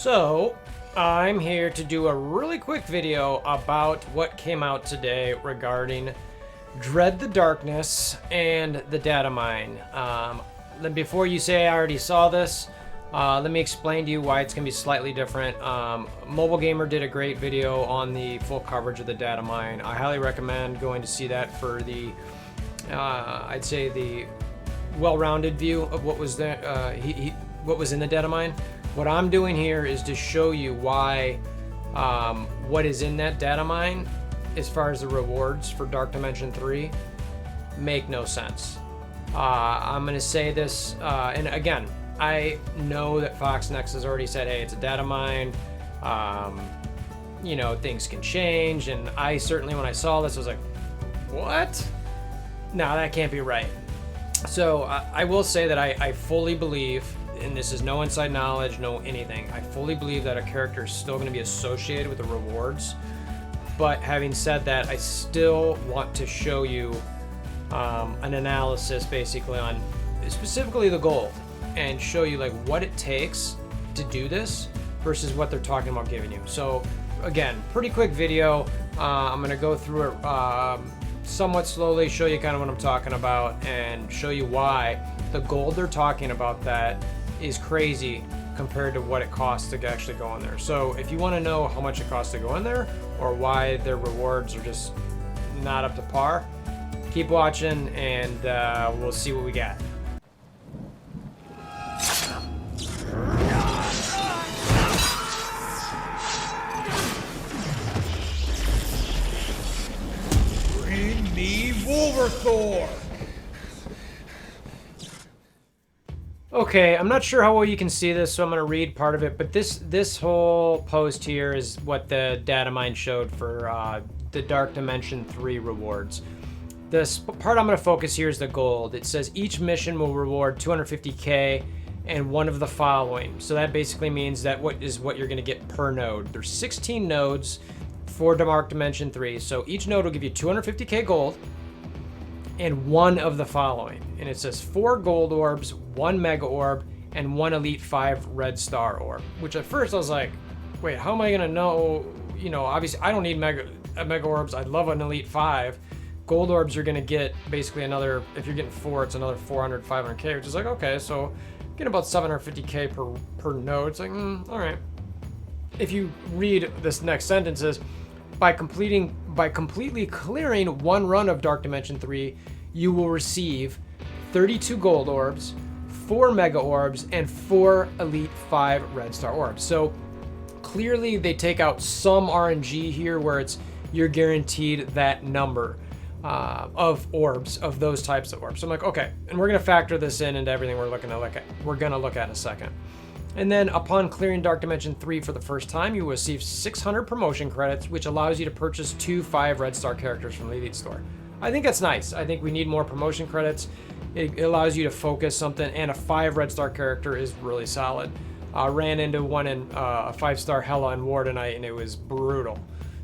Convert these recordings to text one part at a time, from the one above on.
So, I'm here to do a really quick video about what came out today regarding Dread the Darkness and the data mine. Then before you say I already saw this, let me explain to you why it's going to be slightly different. Mobile Gamer did a great video on the full coverage of the data mine. I highly recommend going to see that for the, I'd say the well-rounded view of what was there, what was in the data mine. What I'm doing here is to show you why what is in that data mine as far as the rewards for Dark Dimension 3 make no sense. I'm going to say this, and again, I know that Foxnex has already said, hey, it's a data mine, you know, things can change, and I certainly, when I saw this, I was like, what? No, that can't be right. So I will say that I fully believe, and this is no inside knowledge, no anything, I fully believe that a character is still going to be associated with the rewards. But having said that, I still want to show you an analysis basically on specifically the gold and show you like what it takes to do this versus what they're talking about giving you. So again, pretty quick video. I'm going to go through it somewhat slowly, show you kind of what I'm talking about and show you why the gold they're talking about that is crazy compared to what it costs to actually go in there. So if you want to know how much it costs to go in there or why their rewards are just not up to par, keep watching and we'll see what we got. Bring me WolverThor! Okay, I'm not sure how well you can see this, so I'm going to read part of it, but this whole post here is what the data mine showed for the Dark Dimension 3 rewards. This part I'm going to focus here is the gold. It says each mission will reward 250k and one of the following. So that basically means that what you're going to get per node. There's 16 nodes for Dark Dimension 3, so each node will give you 250k gold and one of the following. And it says 4 gold orbs, 1 mega orb, and 1 elite 5 red star orb. Which at first I was like, wait, how am I gonna know? You know, obviously I don't need mega orbs. I'd love an elite 5. Gold orbs you're gonna get basically another, if you're getting 4, it's another 400, 500k, which is like, okay, so getting about 750k per node. It's like, all right. If you read this next sentences, by completely clearing one run of Dark Dimension 3, you will receive 32 gold orbs, 4 mega orbs, and 4 elite 5 red star orbs. So clearly they take out some RNG here where you're guaranteed that number of orbs, of those types of orbs. So I'm like, okay, and we're gonna factor this into everything we're gonna look at in a second. And then upon clearing Dark Dimension 3 for the first time, you will receive 600 promotion credits, which allows you to purchase 2 5 red star characters from the Elite Store. I think that's nice. I think we need more promotion credits. It allows you to focus something, and a 5 red star character is really solid. Ran into one in a 5-star Hela and Wardenite, and it was brutal.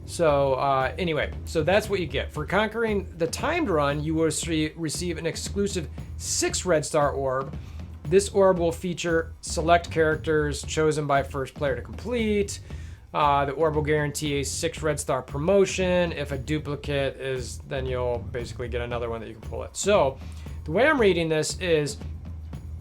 So anyway, so that's what you get. For conquering the timed run, you will receive an exclusive 6 red star orb. This orb will feature select characters chosen by first player to complete. The orb will guarantee a 6 red star promotion. If a duplicate is, then you'll basically get another one that you can pull it. So the way I'm reading this is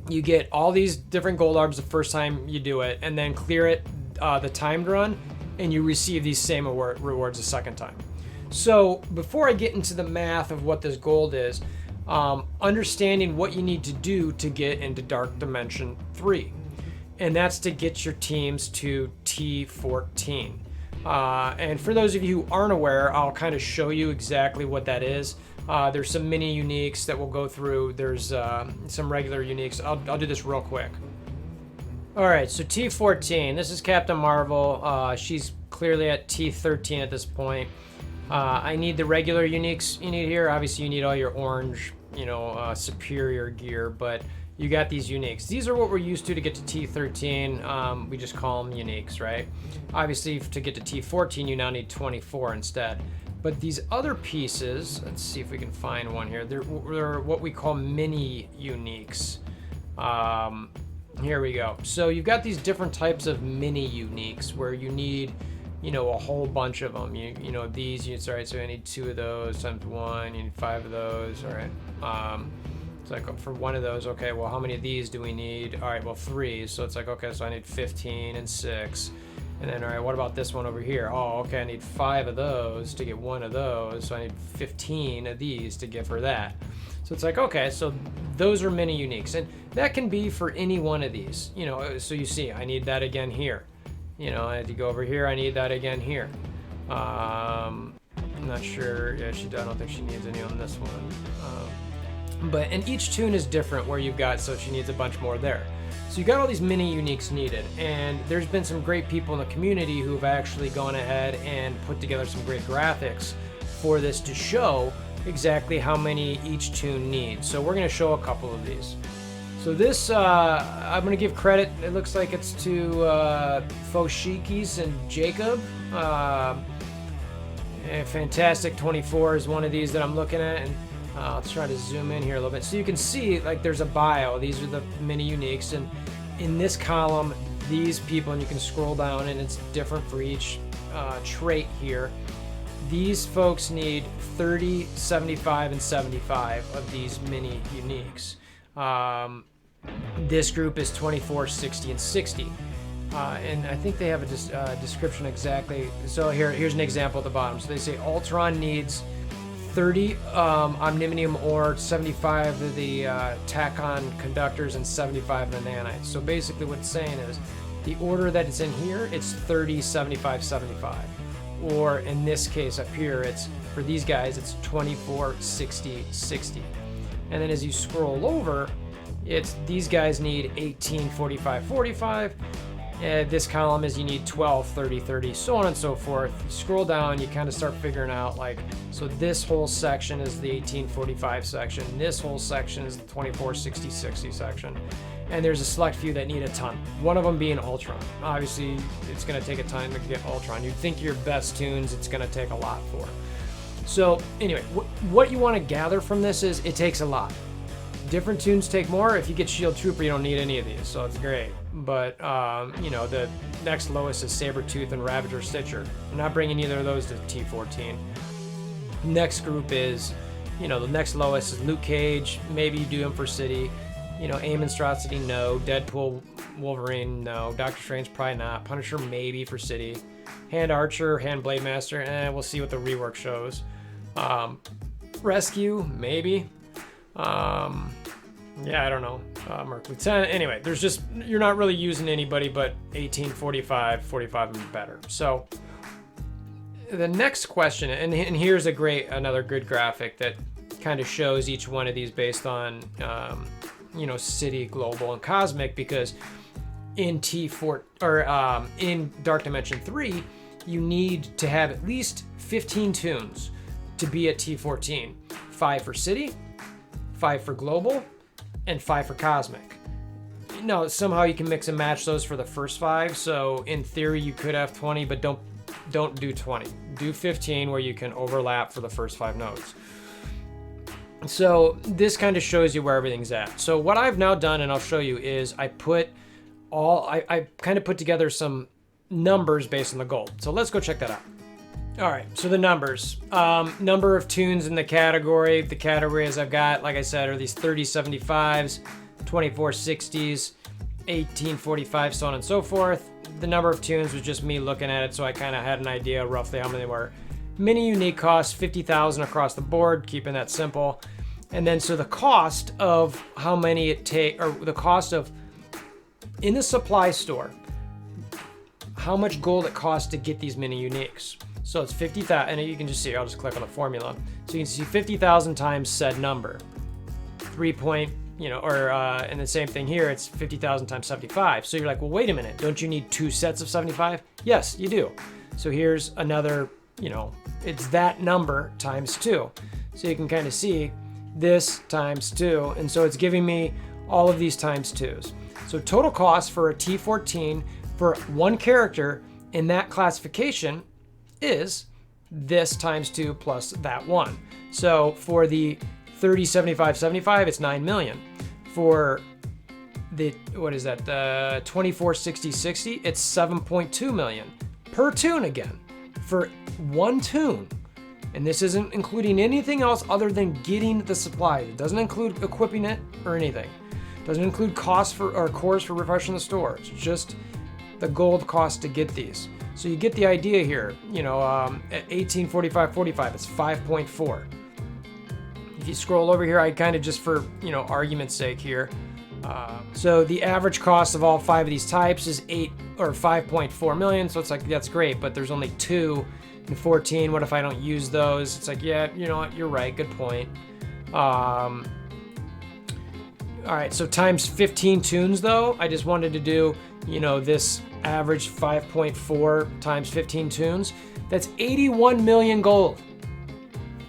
you get all these different gold orbs the first time you do it, and then clear it the timed run, and you receive these same rewards the second time. So before I get into the math of what this gold is, understanding what you need to do to get into Dark Dimension 3. And that's to get your teams to T14. And for those of you who aren't aware, I'll kind of show you exactly what that is. There's some mini uniques that we'll go through. There's some regular uniques. I'll do this real quick. All right, so T14, this is Captain Marvel. She's clearly at T13 at this point. I need the regular uniques you need here. Obviously you need all your orange, you know, superior gear, but you got these uniques. These are what we're used to get to T13. We just call them uniques, right? Obviously to get to T14, you now need 24 instead. But these other pieces, let's see if we can find one here. They're what we call mini uniques. here we go. So you've got these different types of mini uniques where you need, you know, a whole bunch of them. You know, these units, all right, so I need 2 of those times 1, you need 5 of those, all right. It's like for 1 of those, okay, well, how many of these do we need? All right, well, 3, so it's like, okay, so I need 15 and 6. And then, all right, what about this one over here? Oh, okay, I need 5 of those to get 1 of those, so I need 15 of these to get for that. So it's like, okay, so those are mini uniques, and that can be for any one of these, you know. So you see, I need that again here. You know, I had to go over here, I need that again here. I'm not sure, yeah, I don't think she needs any on this one. And each tune is different where you've got, so she needs a bunch more there. So you got all these mini uniques needed, and there's been some great people in the community who've actually gone ahead and put together some great graphics for this to show exactly how many each tune needs. So we're going to show a couple of these. So this, I'm going to give credit, it looks like it's to Foshikis and Jacob. Fantastic 24 is one of these that I'm looking at, and I'll try to zoom in here a little bit. So you can see, like, there's a bio. These are the mini uniques, and in this column, these people, and you can scroll down, and it's different for each trait here. These folks need 30, 75, and 75 of these mini uniques. This group is 24, 60, and 60. And I think they have a description exactly. So here's an example at the bottom. So they say Ultron needs 30 omnimium ore, 75 of the tachon conductors, and 75 of the nanites. So basically what it's saying is the order that it's in here, it's 30, 75, 75. Or in this case up here, it's for these guys, it's 24, 60, 60. And then as you scroll over, it's these guys need 18, 45, 45. This column is you need 12, 30, 30, so on and so forth. You scroll down, you kind of start figuring out, like, so this whole section is the 1845 section. This whole section is the 24, 60, 60 section. And there's a select few that need a ton. One of them being Ultron. Obviously, it's going to take a time to get Ultron. You'd think your best tunes, it's going to take a lot for. So anyway, what you want to gather from this is it takes a lot. Different tunes take more. If you get Shield Trooper, you don't need any of these, so it's great. But, you know, the next lowest is Sabretooth and Ravager Stitcher. I'm not bringing either of those to T14. Next group is, you know, the next lowest is Luke Cage. Maybe you do him for City. You know, Aim Monstrosity, no. Deadpool, Wolverine, no. Doctor Strange, probably not. Punisher, maybe for City. Hand Archer, Hand Blade Master, we'll see what the rework shows. Rescue, maybe. Yeah, I don't know. Merc Lieutenant. Anyway, there's just, you're not really using anybody but 18, 45, 45 and better. So the next question, and here's another good graphic that kind of shows each one of these based on, you know, City, Global, and Cosmic, because in T4 or in Dark Dimension 3, you need to have at least 15 tunes to be at T14. 5 for City, 5 for Global, and 5 for Cosmic. No, somehow you can mix and match those for the first 5. So in theory, you could have 20, but don't do 20. Do 15 where you can overlap for the first 5 nodes. So this kind of shows you where everything's at. So what I've now done, and I'll show you, is I kind of put together some numbers based on the gold. So let's go check that out. All right, so the numbers. Number of tunes in the category. The categories I've got, like I said, are these 3075s, 2460s, 1845, so on and so forth. The number of tunes was just me looking at it, so I kind of had an idea roughly how many they were. Mini unique cost, 50,000 across the board, keeping that simple. And then so the cost of how many it take, or the cost of, in the supply store, how much gold it costs to get these mini uniques. So it's 50,000, and you can just see, I'll just click on the formula. So you can see 50,000 times said number. 3 point, you know, or, and the same thing here, it's 50,000 times 75. So you're like, well, wait a minute, don't you need 2 sets of 75? Yes, you do. So here's another, you know, it's that number times 2. So you can kind of see this times 2. And so it's giving me all of these times 2s. So total cost for a T14 for one character in that classification is this times 2 plus that 1. So for the 30, 75, 75, it's 9 million. For what is that? The 246060. It's 7.2 million per tune again for one tune. And this isn't including anything else other than getting the supply. It doesn't include equipping it or anything. It doesn't include costs for or cores for refreshing the store. It's just the gold cost to get these. So you get the idea here. You know, at 1845.45, it's 5.4. If you scroll over here, I kind of just for, you know, argument's sake here. So the average cost of all 5 of these types is 5.4 million. So it's like, that's great, but there's only 2 and 14. What if I don't use those? It's like, yeah, you know what? You're right. Good point. All right. So times 15 tunes though, I just wanted to do, you know, this average 5.4 times 15 tunes. That's 81 million gold.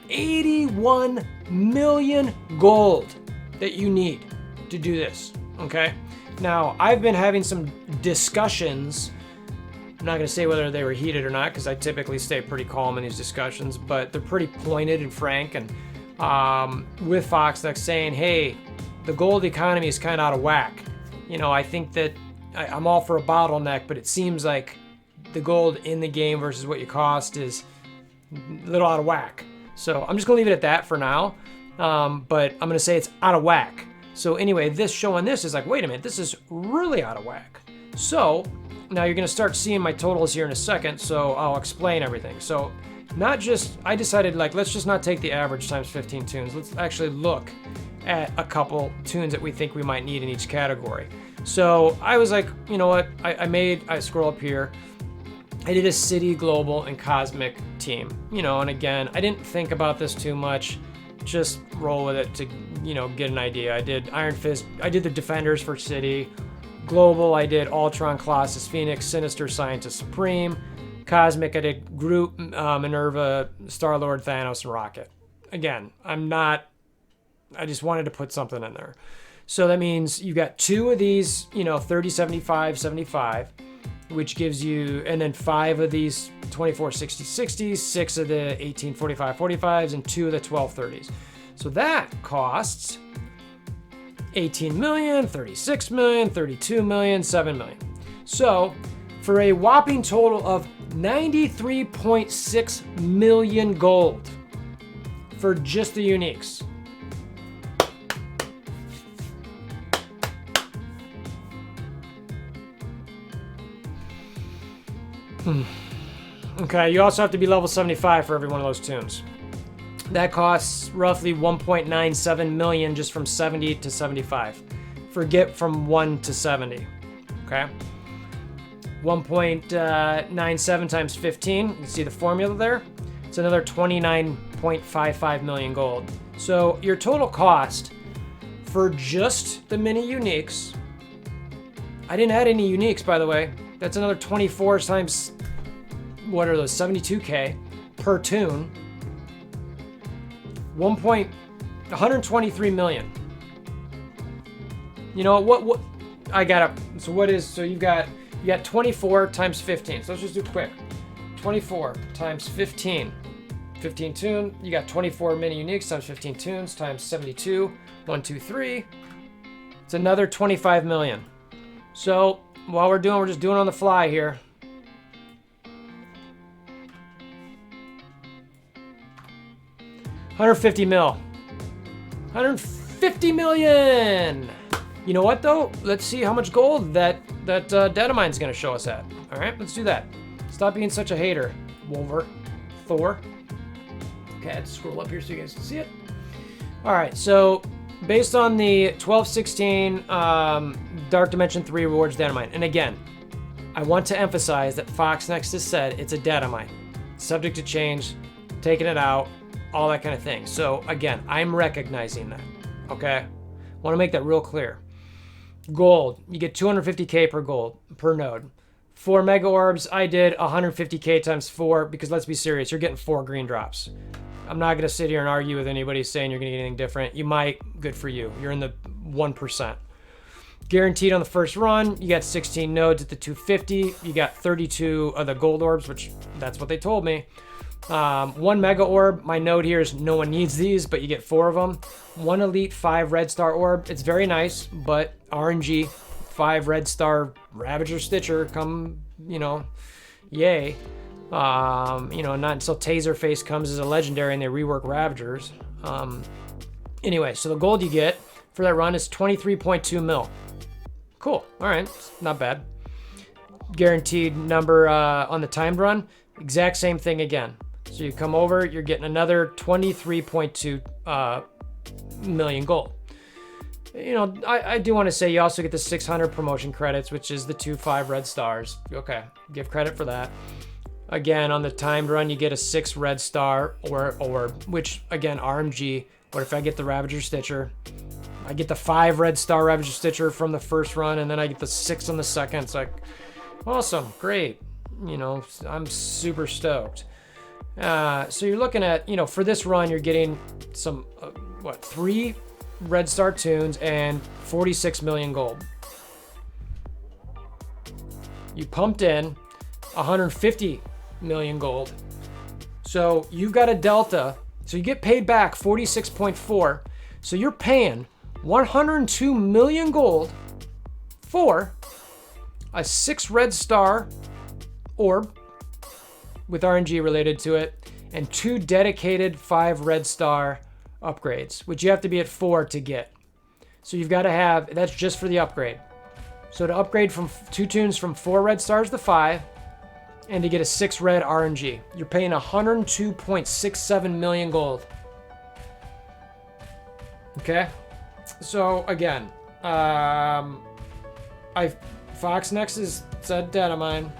81 million gold that you need to do this. Okay. Now I've been having some discussions. I'm not going to say whether they were heated or not because I typically stay pretty calm in these discussions, but they're pretty pointed and frank. And with Foxnex saying, hey, the gold economy is kind of out of whack. You know, I think that I'm all for a bottleneck, but it seems like the gold in the game versus what you cost is a little out of whack. So I'm just going to leave it at that for now. But I'm going to say it's out of whack. So anyway, this showing this is like, wait a minute, this is really out of whack. So now you're going to start seeing my totals here in a second, so I'll explain everything. So not just, I decided like, let's just not take the average times 15 tunes. Let's actually look at a couple tunes that we think we might need in each category. So I was like, you know what, I scroll up here. I did a city, global, and cosmic team, you know, and again, I didn't think about this too much. Just roll with it to, you know, get an idea. I did Iron Fist, I did the Defenders for city. Global, I did Ultron, Colossus, Phoenix, Sinister, Scientist Supreme. Cosmic, I did Groot, Minerva, Star-Lord, Thanos, and Rocket. Again, I just wanted to put something in there. So that means you got 2 of these, you know, 30, 75, 75, which gives you, and then 5 of these 24, 60, 60s, 6 of the 18, 45, 45s, and 2 of the 12, 30s. So that costs 18 million, 36 million, 32 million, 7 million. So for a whopping total of 93.6 million gold for just the uniques. Okay, you also have to be level 75 for every one of those tunes. That costs roughly 1.97 million just from 70 to 75. Forget from 1 to 70. Okay? 1.97 times 15. You can see the formula there. It's another 29.55 million gold. So your total cost for just the mini uniques, I didn't add any uniques, by the way. That's another 24 times, what are those, 72K per tune. 123 million. You know what I got up. So what is, so you got 24 times 15. So let's just do quick. 24 times 15. 15 tune. You got 24 mini uniques times 15 tunes times 72. 1, 2, 3. It's another 25 million. So while we're just doing on the fly here. $150 million. 150 million. You know what though? Let's see how much gold that data mine's gonna show us at. All right, let's do that. Stop being such a hater, WolverThor. Okay, I have to scroll up here so you guys can see it. All right, so based on the 1216 Dark Dimension 3 rewards data mine, and again, I want to emphasize that Foxnex has said it's a data mine, subject to change, taking it out, all that kind of thing. So again, I'm recognizing that. Okay, want to make that real clear. Gold, you get 250k per node. 4 mega orbs, I did 150k times 4 because let's be serious, you're getting 4 green drops. I'm not going to sit here and argue with anybody saying you're going to get anything different. You might, good for you. You're in the 1%. Guaranteed on the first run, you got 16 nodes at the 250. You got 32 of the gold orbs, which that's what they told me. One Mega Orb. My note here is no one needs these, but you get 4 of them. One Elite 5 Red Star Orb. It's very nice, but RNG. 5 Red Star Ravager Stitcher come, yay. Not until Taserface comes as a legendary and they rework Ravagers. Anyway, so the gold you get for that run is 23.2 mil. Cool. All right. Not bad. Guaranteed number on the timed run. Exact same thing again. So you come over, you're getting another 23.2 million gold. I do want to say you also get the 600 promotion credits, which is the 2/5 red stars. Okay, give credit for that. Again, on the timed run, you get a 6 red star or which again RMG. But if I get the Ravager Stitcher, I get the 5 red star Ravager Stitcher from the first run, and then I get the 6 on the second. It's like, awesome, great. I'm super stoked. So you're looking at, for this run, you're getting some, 3 red star tunes and 46 million gold. You pumped in 150 million gold. So you've got a delta. So you get paid back 46.4. So you're paying 102 million gold for a 6 red star orb with RNG related to it and 2 dedicated 5 red star upgrades, which you have to be at 4 to get. So you've got to have, that's just for the upgrade. So to upgrade from 2 tunes from 4 red stars to 5 and to get a 6 red RNG, you're paying 102.67 million gold. Okay. So again, Foxnex is a data mine.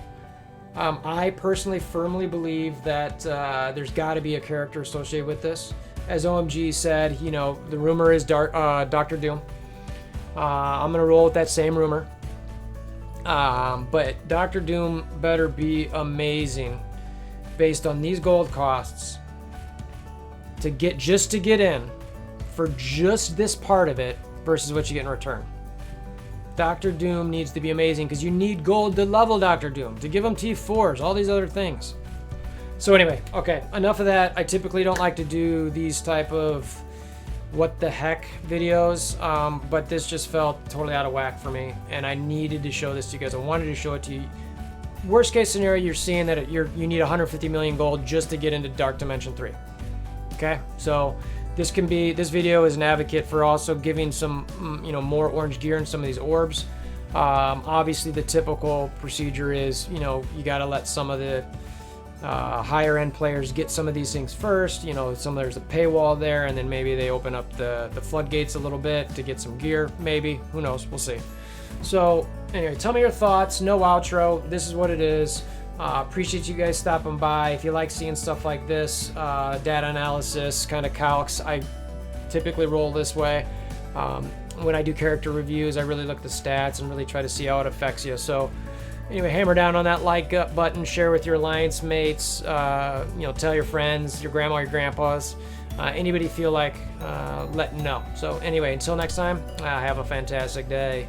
I personally firmly believe that there's got to be a character associated with this. As OMG said, the rumor is Dr. Doom. I'm gonna roll with that same rumor. But Dr. Doom better be amazing based on these gold costs to get in for just this part of it versus what you get in return. Dr. Doom needs to be amazing because you need gold to level Dr. Doom, to give him T4s, all these other things. So anyway, okay, enough of that. I typically don't like to do these type of what the heck videos, but this just felt totally out of whack for me, and I needed to show this to you guys. I wanted to show it to you. Worst case scenario, you're seeing that you need 150 million gold just to get into Dark Dimension 3. Okay, so this video is an advocate for also giving some, more orange gear in some of these orbs. Obviously, the typical procedure is, you got to let some of the higher end players get some of these things first. There's a paywall there, and then maybe they open up the floodgates a little bit to get some gear. Maybe, who knows? We'll see. So anyway, tell me your thoughts. No outro. This is what it is. Appreciate you guys stopping by. If you like seeing stuff like this, data analysis, kind of calcs, I typically roll this way. When I do character reviews, I really look at the stats and really try to see how it affects you. So anyway, hammer down on that like button, share with your alliance mates, tell your friends, your grandma, your grandpas, anybody feel like letting know. So anyway, until next time, have a fantastic day.